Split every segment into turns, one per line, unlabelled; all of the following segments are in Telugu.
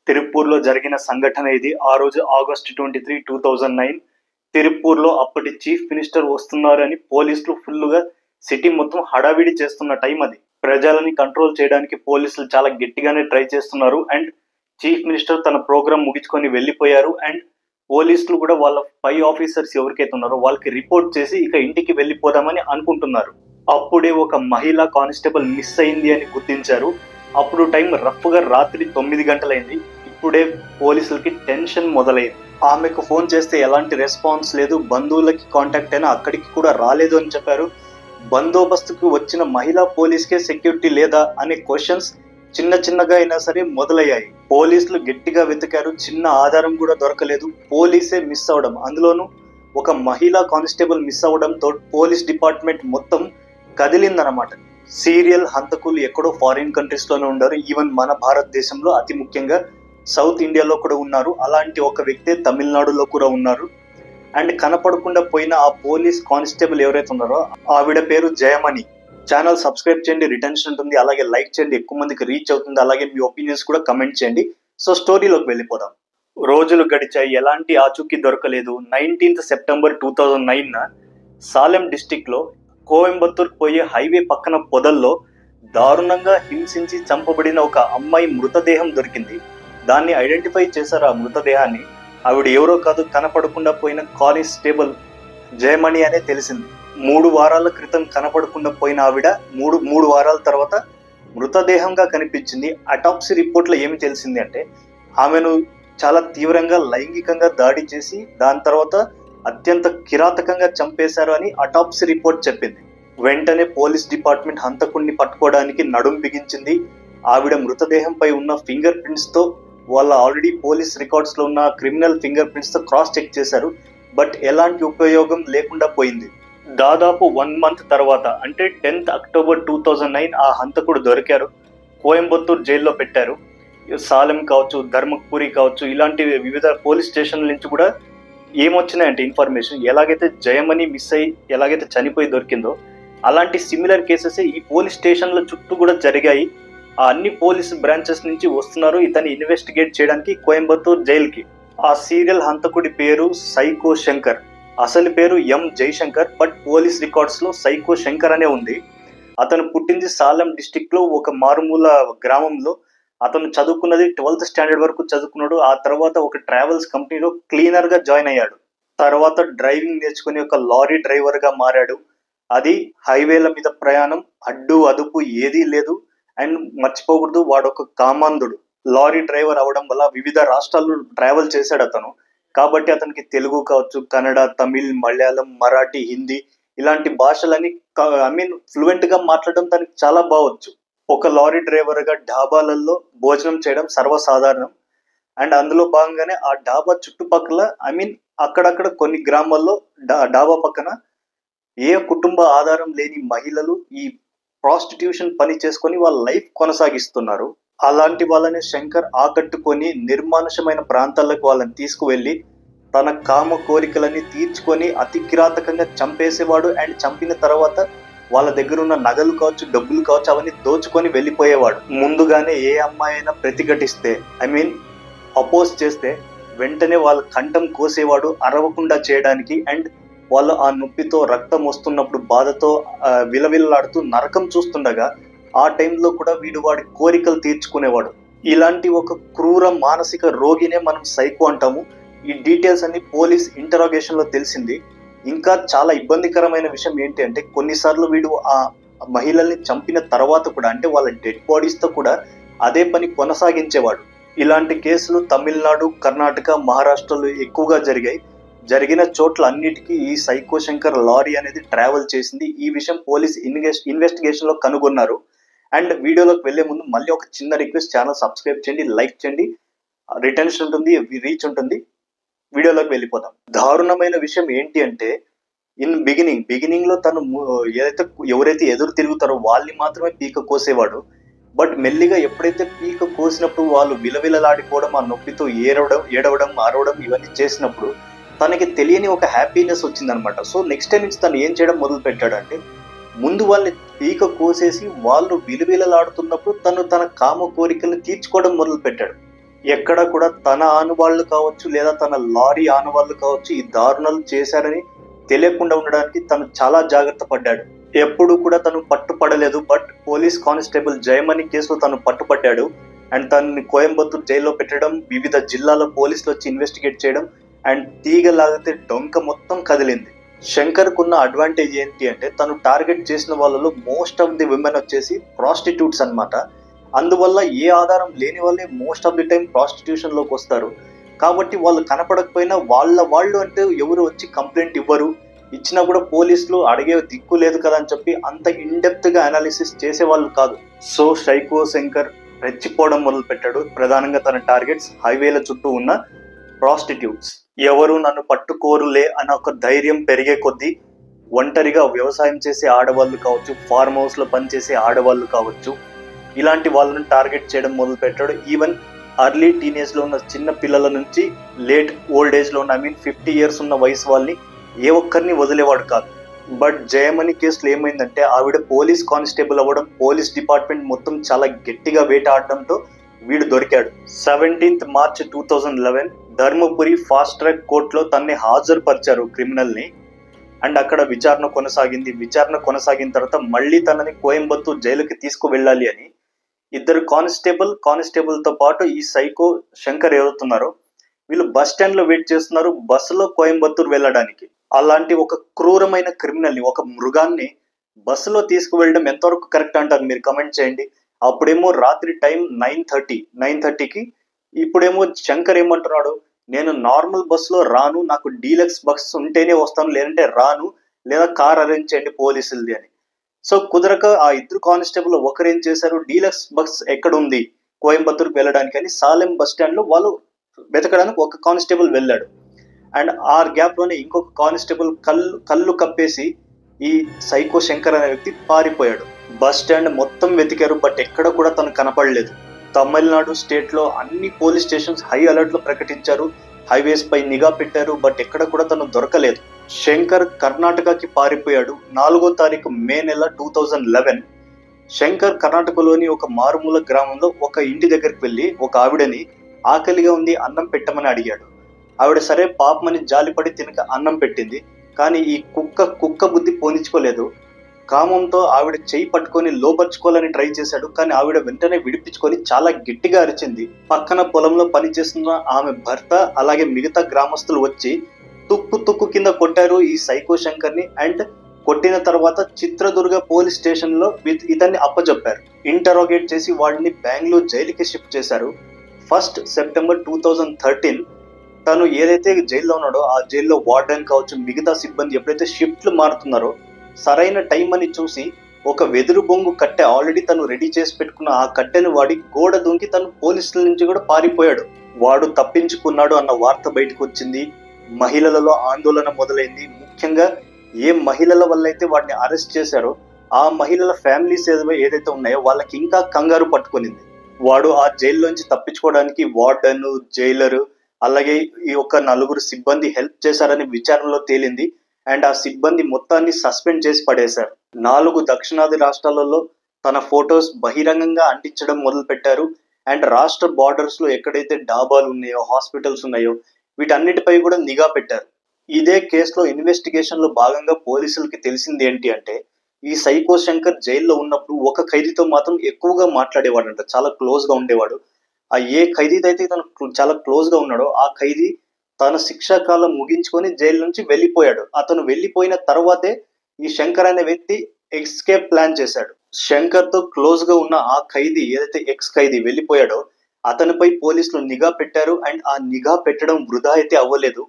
తిరుపూర్లో జరిగిన సంఘటన ఇది. ఆ రోజు ఆగస్టు 23, 2009 తిరుపూర్లో అప్పటి చీఫ్ మినిస్టర్ వస్తున్నారని పోలీసులు ఫుల్గా సిటీ మొత్తం హడావిడి చేస్తున్న టైం అది. ప్రజలని కంట్రోల్ చేయడానికి పోలీసులు చాలా గట్టిగానే ట్రై చేస్తున్నారు. అండ్ చీఫ్ మినిస్టర్ తన ప్రోగ్రామ్ ముగించుకొని వెళ్ళిపోయారు. అండ్ పోలీసులు కూడా వాళ్ళ పై ఆఫీసర్స్ ఎవరికైతే ఉన్నారో వాళ్ళకి రిపోర్ట్ చేసి ఇక ఇంటికి వెళ్ళిపోదామని అనుకుంటున్నారు. అప్పుడే ఒక మహిళా కానిస్టేబుల్ మిస్ అయింది అని గుర్తించారు. అప్పుడు టైం రఫ్గా రాత్రి 9 గంటలైంది. ఇప్పుడే పోలీసులకి టెన్షన్ మొదలైంది. ఆమెకు ఫోన్ చేస్తే ఎలాంటి రెస్పాన్స్ లేదు, బంధువులకి కాంటాక్ట్ అయినా అక్కడికి కూడా రాలేదు అని చెప్పారు. బందోబస్తుకు వచ్చిన మహిళా పోలీస్కే సెక్యూరిటీ లేదా అనే క్వశ్చన్స్ చిన్నగా అయినా సరే మొదలయ్యాయి. పోలీసులు గట్టిగా వెతికారు, చిన్న ఆధారం కూడా దొరకలేదు. పోలీసే మిస్ అవడం, అందులోనూ ఒక మహిళా కానిస్టేబుల్ మిస్ అవడంతో పోలీస్ డిపార్ట్మెంట్ మొత్తం కదిలిందన్నమాట. సీరియల్ హంతకులు ఎక్కడో ఫారిన్ కంట్రీస్ లోనే ఉన్నారు. ఈవెన్ మన భారతదేశంలో అతి ముఖ్యంగా సౌత్ ఇండియాలో కూడా ఉన్నారు. అలాంటి ఒక వ్యక్తే తమిళనాడులో కూడా ఉన్నారు. అండ్ కనపడకుండా పోయిన ఆ పోలీస్ కానిస్టేబుల్ ఎవరైతే ఉన్నారో ఆవిడ పేరు జయమణి. ఛానల్ సబ్స్క్రైబ్ చేయండి, రిటెన్షన్ ఉంటుంది. అలాగే లైక్ చేయండి, ఎక్కువ మందికి రీచ్ అవుతుంది. అలాగే మీ ఒపీనియన్స్ కూడా కమెంట్ చేయండి. సో స్టోరీలోకి వెళ్ళిపోదాం. రోజులు గడిచాయి, ఎలాంటి ఆచూకీ దొరకలేదు. 19th September 2009 సాలెం డిస్టిక్ లో కోయంబత్తూర్ పోయే హైవే పక్కన పొదల్లో దారుణంగా హింసించి చంపబడిన ఒక అమ్మాయి మృతదేహం దొరికింది. దాన్ని ఐడెంటిఫై చేశారు. ఆ మృతదేహాన్ని ఆవిడ ఎవరో కాదు, కనపడకుండా పోయిన కానిస్టేబుల్ జయమణి అనే తెలిసింది. 3 వారాల క్రితం కనపడకుండా పోయిన ఆవిడ మూడు వారాల తర్వాత మృతదేహంగా కనిపించింది. అటాప్సీ రిపోర్ట్లో ఏమి తెలిసింది అంటే ఆమెను చాలా తీవ్రంగా లైంగికంగా దాడి చేసి దాని తర్వాత అత్యంత కిరాతకంగా చంపేశారు అని అటాప్సీ రిపోర్ట్ చెప్పింది. వెంటనే పోలీస్ డిపార్ట్మెంట్ హంతకుడిని పట్టుకోవడానికి నడుం బిగించింది. ఆవిడ మృతదేహంపై ఉన్న ఫింగర్ ప్రింట్స్ తో వాళ్ళ ఆల్రెడీ పోలీస్ రికార్డ్స్ లో ఉన్న క్రిమినల్ ఫింగర్ ప్రింట్స్ తో క్రాస్ చెక్ చేశారు. బట్ ఎలాంటి ఉపయోగం లేకుండా పోయింది. దాదాపు 1 month తర్వాత అంటే 10th October 2009 ఆ హంతకుడు దొరికారు. కోయంబత్తూర్ జైల్లో పెట్టారు. సాలెం కావచ్చు, ధర్మపురి కావచ్చు, ఇలాంటి వివిధ పోలీస్ స్టేషన్ల నుంచి కూడా ఏమొచ్చినాయంటే ఇన్ఫర్మేషన్, ఎలాగైతే జయమణి మిస్ అయ్యి ఎలాగైతే చనిపోయి దొరికిందో అలాంటి సిమిలర్ కేసెస్ ఈ పోలీస్ స్టేషన్ల చుట్టూ కూడా జరిగాయి. ఆ అన్ని పోలీస్ బ్రాంచెస్ నుంచి వస్తున్నారు ఇతన్ని ఇన్వెస్టిగేట్ చేయడానికి కోయంబత్తూర్ జైలుకి. ఆ సీరియల్ హంతకుడి పేరు సైకో శంకర్. అసలు పేరు ఎం జయశంకర్, బట్ పోలీస్ రికార్డ్స్ లో సైకో శంకర్ అనే ఉంది. అతను పుట్టింది సాలెం డిస్టిక్ లో ఒక మారుమూల గ్రామంలో. అతను చదువుకున్నది 12th standard వరకు చదువుకున్నాడు. ఆ తర్వాత ఒక ట్రావెల్స్ కంపెనీలో క్లీనర్ గా జాయిన్ అయ్యాడు. తర్వాత డ్రైవింగ్ నేర్చుకుని ఒక లారీ డ్రైవర్ గా మారాడు. అది హైవేల మీద ప్రయాణం, అడ్డు అదుపు ఏదీ లేదు. అండ్ మర్చిపోకూడదు, వాడొక కామాంధుడు. లారీ డ్రైవర్ అవడం వల్ల వివిధ రాష్ట్రాల్లో ట్రావెల్ చేశాడు అతను. కాబట్టి అతనికి తెలుగు కావచ్చు, కన్నడ, తమిళ్, మలయాళం, మరాఠీ, హిందీ ఇలాంటి భాషలని ఫ్లూయెంట్ గా మాట్లాడడం తనకి చాలా బావచ్చు. ఒక లారీ డ్రైవర్ గా డాబాలలో భోజనం చేయడం సర్వసాధారణం. అండ్ అందులో భాగంగానే ఆ డాబా చుట్టుపక్కల అక్కడక్కడ కొన్ని గ్రామాల్లో డాబా పక్కన ఏ కుటుంబ ఆధారం లేని మహిళలు ఈ ప్రాస్టిట్యూషన్ పని చేసుకొని వాళ్ళ లైఫ్ కొనసాగిస్తున్నారు. అలాంటి వాళ్ళని శంకర్ ఆకట్టుకొని నిర్మానుషమైన ప్రాంతాలకు వాళ్ళని తీసుకువెళ్ళి తన కామ కోరికలని తీర్చుకొని అతి కిరాతకంగా చంపేసేవాడు. అండ్ చంపిన తర్వాత వాళ్ళ దగ్గర ఉన్న నగలు కావచ్చు, డబ్బులు కావచ్చు, అవన్నీ దోచుకొని వెళ్ళిపోయేవాడు. ముందుగానే ఏ అమ్మాయి అయినా ప్రతిఘటిస్తే అపోజ్ చేస్తే వెంటనే వాళ్ళ కంఠం కోసేవాడు అరవకుండా చేయడానికి. అండ్ వాళ్ళు ఆ నొప్పితో రక్తం వస్తున్నప్పుడు బాధతో విలవిల్లాడుతూ నరకం చూస్తుండగా ఆ టైంలో కూడా వీడు వాడి కోరికలు తీర్చుకునేవాడు. ఇలాంటి ఒక క్రూర మానసిక రోగినే మనం సైకో అంటాము. ఈ డీటెయిల్స్ అన్ని పోలీస్ ఇంటరాగేషన్ లో తెలిసింది. ఇంకా చాలా ఇబ్బందికరమైన విషయం ఏంటి అంటే కొన్నిసార్లు వీడు ఆ మహిళల్ని చంపిన తర్వాత కూడా అంటే వాళ్ళ డెడ్ బాడీస్ తో కూడా అదే పని కొనసాగించేవాడు. ఇలాంటి కేసులు తమిళనాడు, కర్ణాటక, మహారాష్ట్రలో ఎక్కువగా జరిగాయి. జరిగిన చోట్ల అన్నిటికీ ఈ సైకో శంకర్ లారీ అనేది ట్రావెల్ చేసింది. ఈ విషయం పోలీస్ ఇన్వెస్టిగేషన్ లో కనుగొన్నారు. అండ్ వీడియోలోకి వెళ్లే ముందు మళ్ళీ ఒక చిన్న రిక్వెస్ట్, ఛానల్ సబ్స్క్రైబ్ చేయండి, లైక్ చేయండి, రిటెన్షన్ ఉంటుంది, రీచ్ ఉంటుంది. వీడియోలోకి వెళ్ళిపోతాం. దారుణమైన విషయం ఏంటి అంటే బిగినింగ్ లో తను ఎవరైతే ఎదురు తిరుగుతారో వాళ్ళని మాత్రమే పీక కోసేవాడు. బట్ మెల్లిగా ఎప్పుడైతే పీక కోసినప్పుడు వాళ్ళు విలవిలలాడిపోవడం, ఆ నొప్పితో ఏడవడం, అరవడం ఇవన్నీ చేసినప్పుడు తనకి తెలియని ఒక హ్యాపీనెస్ వచ్చిందనమాట. సో నెక్స్ట్ టైం నుంచి తను ఏం చేయడం మొదలు పెట్టాడంటే ముందు వాళ్ళని పీక కోసేసి వాళ్ళు విలువిలలాడుతున్నప్పుడు తను తన కామ కోరికలను తీర్చుకోవడం మొదలు పెట్టాడు. ఎక్కడ కూడా తన ఆనవాళ్లు కావచ్చు లేదా తన లారీ ఆనవాళ్లు కావచ్చు ఈ దారుణాలు చేశారని తెలియకుండా ఉండడానికి తను చాలా జాగ్రత్త పడ్డాడు. ఎప్పుడు కూడా తను పట్టుపడలేదు. బట్ పోలీస్ కానిస్టేబుల్ జయమణి కేసులో తను పట్టుపడ్డాడు. అండ్ తనని కోయంబత్తూర్ జైల్లో పెట్టడం, వివిధ జిల్లాల పోలీసులు వచ్చి ఇన్వెస్టిగేట్ చేయడం, అండ్ తీగలాగితే డొంక మొత్తం కదిలింది. శంకర్ కున్న అడ్వాంటేజ్ ఏంటి అంటే తను టార్గెట్ చేసిన వాళ్ళలో మోస్ట్ ఆఫ్ ది విమెన్ వచ్చేసి ప్రాస్టిట్యూట్స్ అన్నమాట. అందువల్ల ఏ ఆధారం లేని వాళ్ళే most of the time prostitution లోకి వస్తారు. కాబట్టి వాళ్ళు కనపడకపోయినా వాళ్ళు అంటే ఎవరు వచ్చి కంప్లైంట్ ఇవ్వరు. ఇచ్చినా కూడా పోలీసులు అడిగే దిక్కు లేదు కదా అని చెప్పి అంత ఇన్డెప్త్ గా అనాలిసిస్ చేసేవాళ్ళు కాదు. సో సైకో శంకర్ రెచ్చిపోవడం మొదలు పెట్టాడు. ప్రధానంగా తన టార్గెట్స్ హైవేల చుట్టూ ఉన్న ప్రాస్టిట్యూట్స్. ఎవరు నన్ను పట్టుకోరులే అన్న ఒక ధైర్యం పెరిగే కొద్దీ ఒంటరిగా వ్యవసాయం చేసే ఆడవాళ్ళు కావచ్చు, ఫార్మ్ హౌస్ లో పనిచేసే ఆడవాళ్ళు కావచ్చు, ఇలాంటి వాళ్ళని టార్గెట్ చేయడం మొదలు పెట్టాడు. ఈవెన్ అర్లీ టీనేజ్ లో ఉన్న చిన్న పిల్లల నుంచి లేట్ ఓల్డ్ ఏజ్ లో ఉన్న 50 years ఉన్న వయసు వాళ్ళని ఏ ఒక్కరిని వదిలేవాడు కాదు. బట్ జయమణి కేసులో ఏమైందంటే ఆవిడ పోలీస్ కానిస్టేబుల్ అవ్వడం, పోలీస్ డిపార్ట్మెంట్ మొత్తం చాలా గట్టిగా వేటాడడంతో వీడు దొరికాడు. 17th March 2011 Dharmapuri fast track కోర్టులో తనని హాజరుపరిచారు క్రిమినల్ ని. అండ్ అక్కడ విచారణ కొనసాగింది. విచారణ కొనసాగిన తర్వాత మళ్ళీ తనని కోయంబత్తూర్ జైలుకి తీసుకువెళ్ళాలి అని ఇద్దరు కానిస్టేబుల్ తో పాటు ఈ సైకో శంకర్ ఎవరుతున్నారో వీళ్ళు బస్ స్టాండ్ లో వెయిట్ చేస్తున్నారు బస్సులో కోయంబత్తూర్ వెళ్ళడానికి. అలాంటి ఒక క్రూరమైన క్రిమినల్ ని, ఒక మృగాన్ని బస్సులో తీసుకువెళ్ళడం ఎంతవరకు కరెక్ట్ అంటారు మీరు కమెంట్ చేయండి. అప్పుడేమో రాత్రి టైం 9:30కి, ఇప్పుడేమో శంకర్ ఏమంటున్నాడు, నేను నార్మల్ బస్సులో రాను, నాకు డీలక్స్ బస్ ఉంటేనే వస్తాను, లేదంటే రాను, లేదా కార్ అరేంజ్ చేయండి పోలీసులది అని. సో కుదరక ఆ ఇద్దరు కానిస్టేబుల్ ఒకరేం చేశారు, డీలక్స్ బస్ ఎక్కడ ఉంది కోయంబత్తూర్కి వెళ్ళడానికి అని సాలెం బస్ స్టాండ్ లో వాళ్ళు వెతకడానికి ఒక కానిస్టేబుల్ వెళ్ళాడు. అండ్ ఆ గ్యాప్ లోనే ఇంకొక కానిస్టేబుల్ కళ్ళు కప్పేసి ఈ సైకో శంకర్ అనే వ్యక్తి పారిపోయాడు. బస్ స్టాండ్ మొత్తం వెతికారు బట్ ఎక్కడ కూడా తను కనపడలేదు. తమిళనాడు స్టేట్ లో అన్ని పోలీస్ స్టేషన్స్ హై అలర్ట్ లో ప్రకటించారు, హైవేస్ పై నిఘా పెట్టారు, బట్ ఎక్కడ కూడా తను దొరకలేదు. శంకర్ కర్ణాటకకి పారిపోయాడు. 4వ తారీఖు మే నెల 2011 శంకర్ కర్ణాటకలోని ఒక మారుమూల గ్రామంలో ఒక ఇంటి దగ్గరికి వెళ్ళి ఒక ఆవిడని ఆకలిగా ఉంది అన్నం పెట్టమని అడిగాడు. ఆవిడ సరే పాపమని జాలిపడి తినక అన్నం పెట్టింది. కానీ ఈ కుక్క బుద్ధి పోనించుకోలేదు. కామంతో ఆవిడ చెయ్యి పట్టుకొని లోపరుచుకోవాలని ట్రై చేశాడు. కానీ ఆవిడ వెంటనే విడిపించుకొని చాలా గట్టిగా అరిచింది. పక్కన పొలంలో పనిచేస్తున్న ఆమె భర్త అలాగే మిగతా గ్రామస్తులు వచ్చి తుక్కు కింద కొట్టారు ఈ సైకో శంకర్ ని. అండ్ కొట్టిన తర్వాత చిత్రదుర్గ పోలీస్ స్టేషన్ లో ఇతన్ని అప్పచెప్పారు. ఇంటరోగేట్ చేసి వాడిని బెంగళూరు జైలుకి షిఫ్ట్ చేశారు. 1st September 2013 తను ఏదైతే జైల్లో ఉన్నాడో ఆ జైల్లో వార్డెన్ కావచ్చు, మిగతా సిబ్బంది ఎప్పుడైతే షిఫ్ట్లు మారుతున్నారో సరైన టైం అని చూసి ఒక వెదురు బొంగు కట్టె ఆల్రెడీ తను రెడీ చేసి పెట్టుకున్న ఆ కట్టెను వాడి గోడ దూకి తను పోలీసుల నుంచి కూడా పారిపోయాడు. వాడు తప్పించుకున్నాడు అన్న వార్త బయటకు వచ్చింది. మహిళలలో ఆందోళన మొదలైంది. ముఖ్యంగా ఏ మహిళల వల్ల అయితే వాడిని అరెస్ట్ చేశారో ఆ మహిళల ఫ్యామిలీస్ ఏదైతే ఉన్నాయో వాళ్ళకి ఇంకా కంగారు పట్టుకునింది. వాడు ఆ జైల్లోంచి తప్పించుకోవడానికి వార్డెన్, జైలరు అలాగే ఈ యొక్క 4 సిబ్బంది హెల్ప్ చేశారని విచారణలో తేలింది. అండ్ ఆ సిబ్బంది మొత్తాన్ని సస్పెండ్ చేసి పడేశారు. 4 దక్షిణాది రాష్ట్రాలలో తన ఫొటోస్ బహిరంగంగా అంటించడం మొదలు పెట్టారు. అండ్ రాష్ట్ర బార్డర్స్ లో ఎక్కడైతే డాబాలు ఉన్నాయో, హాస్పిటల్స్ ఉన్నాయో వీటన్నిటిపై కూడా నిఘా పెట్టారు. ఇదే కేసులో ఇన్వెస్టిగేషన్ లో భాగంగా పోలీసులకి తెలిసింది ఏంటి అంటే ఈ సైకో శంకర్ జైల్లో ఉన్నప్పుడు ఒక ఖైదీతో మాత్రం ఎక్కువగా మాట్లాడేవాడంట, చాలా క్లోజ్ గా ఉండేవాడు. ఆ ఏ ఖైదీతో అయితే తను చాలా క్లోజ్ గా ఉన్నాడో ఆ ఖైదీ తన శిక్షాకాలం ముగించుకొని జైలు నుంచి వెళ్ళిపోయాడు. అతను వెళ్ళిపోయిన తర్వాతే ఈ శంకర్ అనే వ్యక్తి ఎస్కేప్ ప్లాన్ చేశాడు. శంకర్ తో క్లోజ్ గా ఉన్న ఆ ఖైదీ ఏదైతే ఎక్స్ ఖైదీ వెళ్ళిపోయాడో అతనిపై పోలీసులు నిఘా పెట్టారు. అండ్ ఆ నిఘా పెట్టడం వృధా అయితే అవ్వలేదు.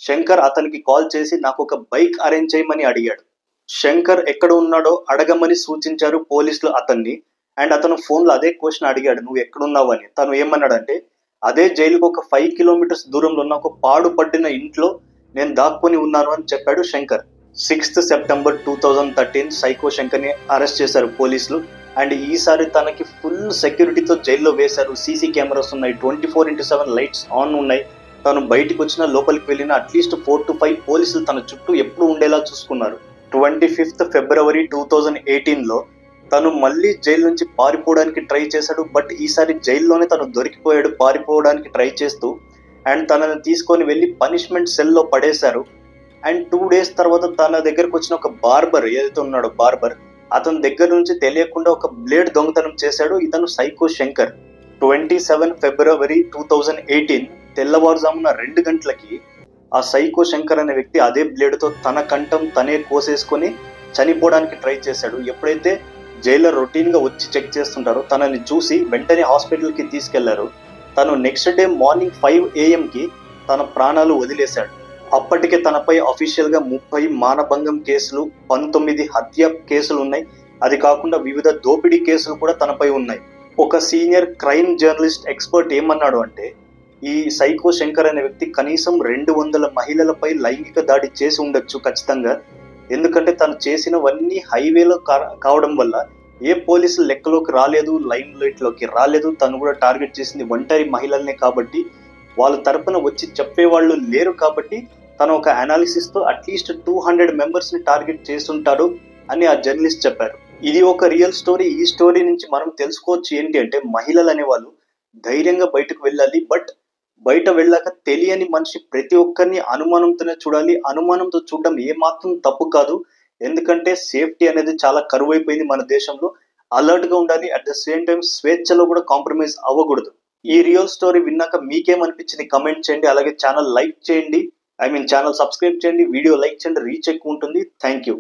శంకర్ అతనికి కాల్ చేసి నాకు ఒక బైక్ అరేంజ్ చేయమని అడిగాడు. శంకర్ ఎక్కడ ఉన్నాడో అడగమని సూచించారు పోలీసులు అతన్ని. అండ్ అతను ఫోన్ లో అదే క్వశ్చన్ అడిగాడు, నువ్వు ఎక్కడున్నావు అని. తను ఏమన్నాడంటే అదే జైలుకు ఒక 5 kilometers దూరంలో ఉన్న ఒక పాడుపడిన ఇంట్లో నేను దాక్కుని ఉన్నాను అని చెప్పాడు Shankar. 6th September 2013 psycho Shankar ని అరెస్ట్ చేశారు పోలీసులు. అండ్ ఈసారి తనకి ఫుల్ సెక్యూరిటీతో జైల్లో వేశారు. సీసీ కెమెరాస్ ఉన్నాయి, 24/7 లైట్స్ ఆన్ ఉన్నాయి. తను బయటకు వచ్చిన లోపలికి వెళ్ళిన అట్లీస్ట్ 4 to 5 పోలీసులు తన చుట్టూ ఎప్పుడు ఉండేలా చూసుకున్నారు. 25th February 2018 లో తను మళ్ళీ జైలు నుంచి పారిపోవడానికి ట్రై చేశాడు. బట్ ఈసారి జైల్లోనే తను దొరికిపోయాడు పారిపోవడానికి ట్రై చేస్తూ. అండ్ తనని తీసుకొని వెళ్ళి పనిష్మెంట్ సెల్లో పడేశారు. అండ్ 2 days తర్వాత తన దగ్గరకు వచ్చిన ఒక బార్బర్ ఏదైతే ఉన్నాడో బార్బర్, అతని దగ్గర నుంచి తెలియకుండా ఒక బ్లేడ్ దొంగతనం చేశాడు ఇతను సైకో శంకర్. 27 February 2018 తెల్లవారుజామున 2 గంటలకి ఆ సైకో శంకర్ అనే వ్యక్తి అదే బ్లేడ్తో తన కంఠం తనే కోసేసుకొని చనిపోవడానికి ట్రై చేశాడు. ఎప్పుడైతే జైలర్ రొటీన్గా వచ్చి చెక్ చేస్తుంటారో తనని చూసి వెంటనే హాస్పిటల్కి తీసుకెళ్లారు. తను నెక్స్ట్ డే మార్నింగ్ 5 AM తన ప్రాణాలు వదిలేశాడు. అప్పటికే తనపై అఫీషియల్గా 30 మానభంగం కేసులు, 19 హత్య కేసులు ఉన్నాయి. అది కాకుండా వివిధ దోపిడీ కేసులు కూడా తనపై ఉన్నాయి. ఒక సీనియర్ క్రైమ్ జర్నలిస్ట్ ఎక్స్పర్ట్ ఏమన్నాడు అంటే, ఈ సైకో శంకర్ అనే వ్యక్తి కనీసం 200 మహిళలపై లైంగిక దాడి చేసి ఉండొచ్చు ఖచ్చితంగా. ఎందుకంటే తను చేసినవన్నీ హైవేలో కావడం వల్ల ఏ పోలీసులు లెక్కలోకి రాలేదు, లైమ్ లైట్లోకి రాలేదు. తను కూడా టార్గెట్ చేసింది ఒంటరి మహిళల్నే కాబట్టి వాళ్ళ తరపున వచ్చి చెప్పేవాళ్ళు లేరు కాబట్టి తను ఒక అనాలిసిస్తో అట్లీస్ట్ 200 మెంబర్స్ని టార్గెట్ చేస్తుంటాడు అని ఆ జర్నలిస్ట్ చెప్పారు. ఇది ఒక రియల్ స్టోరీ. ఈ స్టోరీ నుంచి మనం తెలుసుకోవచ్చు ఏంటి అంటే, మహిళలు అనేవాళ్ళు ధైర్యంగా బయటకు వెళ్ళాలి. బట్ బయట వెళ్ళాక తెలియని మనిషి ప్రతి ఒక్కరిని అనుమానంతోనే చూడాలి. అనుమానంతో చూడడం ఏమాత్రం తప్పు కాదు. ఎందుకంటే సేఫ్టీ అనేది చాలా కరువైపోయింది మన దేశంలో. అలర్ట్గా ఉండాలి. అట్ ద సేమ్ టైం స్వేచ్ఛలో కూడా కాంప్రమైజ్ అవ్వకూడదు. ఈ రియల్ స్టోరీ విన్నాక మీకేమనిపించింది కమెంట్ చేయండి. అలాగే ఛానల్ లైక్ చేయండి, ఛానల్ సబ్స్క్రైబ్ చేయండి, వీడియో లైక్ చేయండి, రీచ్ ఎక్కువ ఉంటుంది. Thank you.